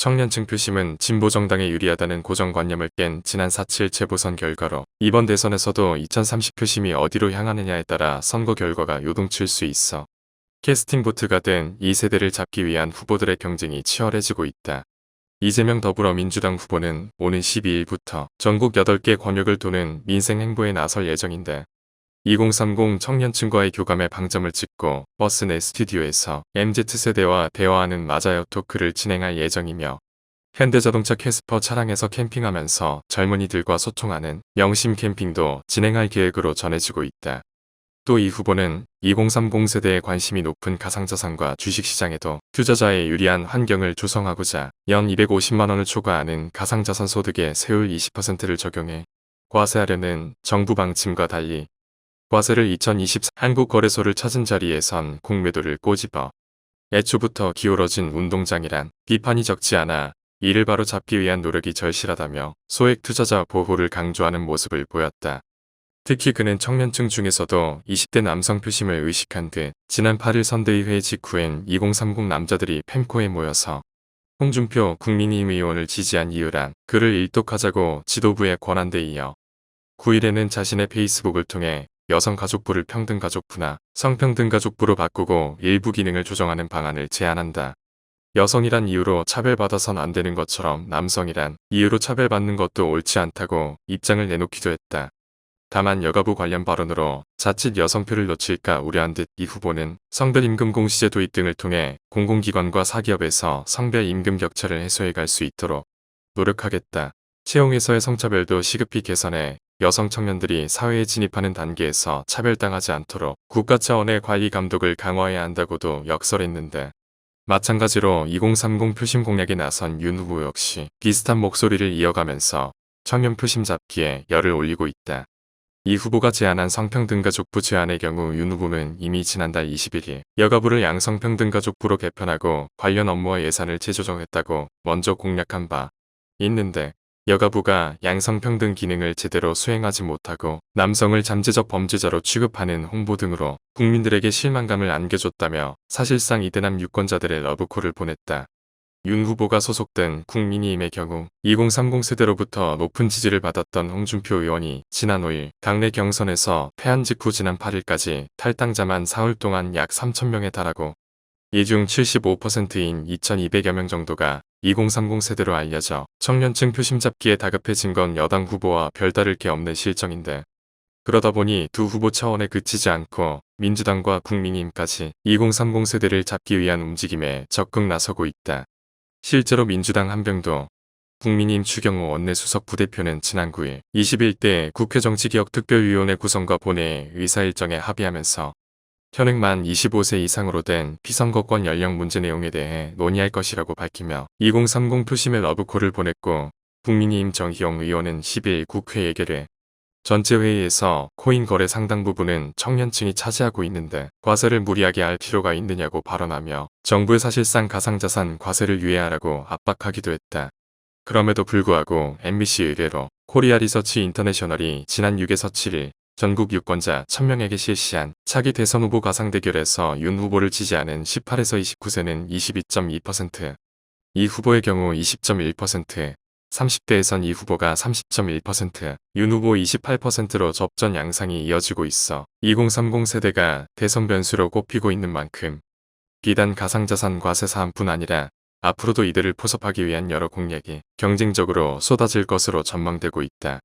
청년층 표심은 진보정당에 유리하다는 고정관념을 깬 지난 4.7 재보선 결과로 이번 대선에서도 2030 표심이 어디로 향하느냐에 따라 선거 결과가 요동칠 수 있어 캐스팅 보트가 된 이 세대를 잡기 위한 후보들의 경쟁이 치열해지고 있다. 이재명 더불어민주당 후보는 오는 12일부터 전국 8개 권역을 도는 민생 행보에 나설 예정인데 2030 청년층과의 교감에 방점을 찍고 버스 내 스튜디오에서 MZ세대와 대화하는 맞아요 토크를 진행할 예정이며 현대자동차 캐스퍼 차량에서 캠핑하면서 젊은이들과 소통하는 영심 캠핑도 진행할 계획으로 전해지고 있다. 또 이 후보는 2030 세대에 관심이 높은 가상자산과 주식시장에도 투자자에 유리한 환경을 조성하고자 연 250만 원을 초과하는 가상자산 소득에 세율 20%를 적용해 과세하려는 정부 방침과 달리 과세를 2024 한국거래소를 찾은 자리에선 공매도를 꼬집어 애초부터 기울어진 운동장이란 비판이 적지 않아 이를 바로 잡기 위한 노력이 절실하다며 소액 투자자 보호를 강조하는 모습을 보였다. 특히 그는 청년층 중에서도 20대 남성 표심을 의식한 듯 지난 8일 선대위회 직후엔 2030 남자들이 펜코에 모여서 홍준표 국민의힘 의원을 지지한 이유란 그를 일독하자고 지도부에 권한 데 이어 9일에는 자신의 페이스북을 통해 여성가족부를 평등가족부나 성평등가족부로 바꾸고 일부 기능을 조정하는 방안을 제안한다. 여성이란 이유로 차별받아선 안 되는 것처럼 남성이란 이유로 차별받는 것도 옳지 않다고 입장을 내놓기도 했다. 다만 여가부 관련 발언으로 자칫 여성표를 놓칠까 우려한 듯 이 후보는 성별 임금 공시제 도입 등을 통해 공공기관과 사기업에서 성별 임금 격차를 해소해갈 수 있도록 노력하겠다. 채용에서의 성차별도 시급히 개선해 여성 청년들이 사회에 진입하는 단계에서 차별당하지 않도록 국가 차원의 관리 감독을 강화해야 한다고도 역설했는데 마찬가지로 2030 표심 공략에 나선 윤 후보 역시 비슷한 목소리를 이어가면서 청년 표심 잡기에 열을 올리고 있다. 이 후보가 제안한 성평등가족부 제안의 경우 윤 후보는 이미 지난달 21일 여가부를 양성평등가족부로 개편하고 관련 업무와 예산을 재조정했다고 먼저 공략한 바 있는데 여가부가 양성평등 기능을 제대로 수행하지 못하고 남성을 잠재적 범죄자로 취급하는 홍보 등으로 국민들에게 실망감을 안겨줬다며 사실상 이대남 유권자들의 러브콜을 보냈다. 윤 후보가 소속된 국민의힘의 경우 2030 세대로부터 높은 지지를 받았던 홍준표 의원이 지난 5일 당내 경선에서 패한 직후 지난 8일까지 탈당자만 사흘 동안 약 3,000명에 달하고 이 중 75%인 2,200여 명 정도가 2030 세대로 알려져 청년층 표심 잡기에 다급해진 건 여당 후보와 별다를 게 없는 실정인데 그러다 보니 두 후보 차원에 그치지 않고 민주당과 국민의힘까지 2030 세대를 잡기 위한 움직임에 적극 나서고 있다. 실제로 민주당 한병도 국민의힘 추경호 원내수석 부대표는 지난 9일 21대 국회 정치개혁특별위원회 구성과 본회의 의사일정에 합의하면서 현행 만 25세 이상으로 된 피선거권 연령 문제 내용에 대해 논의할 것이라고 밝히며 2030 표심의 러브콜을 보냈고 국민의힘 정희영 의원은 10일 국회 예결회 전체 회의에서 코인 거래 상당 부분은 청년층이 차지하고 있는데 과세를 무리하게 할 필요가 있느냐고 발언하며 정부의 사실상 가상자산 과세를 유예하라고 압박하기도 했다. 그럼에도 불구하고 MBC 의뢰로 코리아 리서치 인터내셔널이 지난 6에서 7일 전국 유권자 1000명에게 실시한 차기 대선 후보 가상 대결에서 윤 후보를 지지하는 18에서 29세는 22.2%, 이 후보의 경우 20.1%, 30대에선 이 후보가 30.1%, 윤 후보 28%로 접전 양상이 이어지고 있어 2030 세대가 대선 변수로 꼽히고 있는 만큼 비단 가상자산 과세 사안뿐 아니라 앞으로도 이들을 포섭하기 위한 여러 공략이 경쟁적으로 쏟아질 것으로 전망되고 있다.